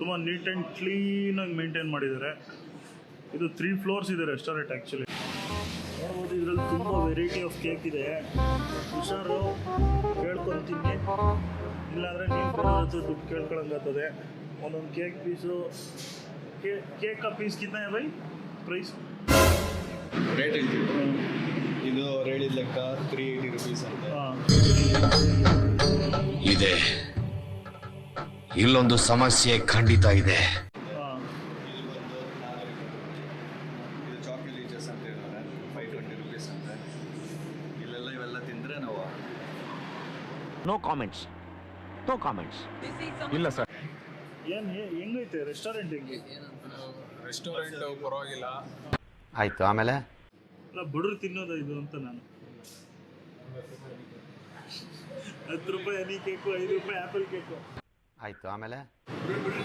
ತುಂಬ neat and ಕ್ಲೀನಾಗಿ maintain ಮಾಡಿದ್ದಾರೆ. ಇದು 3 ಫ್ಲೋರ್ಸ್ ಇದೆ ರೆಸ್ಟೋರೆಂಟ್ ಆ್ಯಕ್ಚುಲಿ. ನೋಡ್ಬೋದು ಇದರಲ್ಲಿ ತುಂಬ ವೆರೈಟಿ ಆಫ್ ಕೇಕ್ ಇದೆ. ಹುಷಾರು ಕೇಳ್ಕೊತೀನಿ, ಇಲ್ಲಾಂದರೆ ನೀವು ಬರೋದು ದುಡ್ಡು ಕೇಳ್ಕೊಳಂಗಾಗ್ತದೆ. ಒಂದೊಂದು ಕೇಕ್ ಪೀಸು ಕೇಕ್ का पीस कितना है भाई प्राइस? ರೇಟ್ ಹೇಳ್ತೀವಿ. ಇದು ಅವ್ರು ಹೇಳಿದ ಲೆಕ್ಕ 380 ರುಪೀಸ್ ಅಂತ. ಇದೆ, ಇಲ್ಲೊಂದು ಸಮಸ್ಯೆ ಖಂಡಿತ ಇದೆ. ಇದು ಬಂದು ಇದು ಚಾಕ್ಲೇಟ್ ಲೀಚಸ್ ಅಂತ ಹೇಳಿದ್ರೆ 520 ರುಪೀಸ್ ಅಂತ. ಇವೆಲ್ಲ ತಿಂದರೆ ನಾವು ನೋ ಕಾಮೆಂಟ್ಸ್, ನೋ ಕಾಮೆಂಟ್ಸ್. ಇಲ್ಲ ಸರ್. ಹೆಂಗೈತೆ ರೆಸ್ಟೋರೆಂಟ್? ಹೆಂಗೈತೆ ರೆಸ್ಟೋರೆಂಟ್ ಪರವಾಗಿಲ್ಲ. ಆಯ್ತು, ಆಮೇಲೆ ಅಲ್ಲ ಬಡವ್ರು ತಿನ್ನೋದು ಇದು ಅಂತ ನಾನು 10 ರೂಪಾಯಿ ಹನಿ ಕೇಕು, 5 ರೂಪಾಯಿ ಆ್ಯಪಲ್ ಕೇಕು. ಆಯ್ತು, ಆಮೇಲೆ ಬಿಡ್ರಿ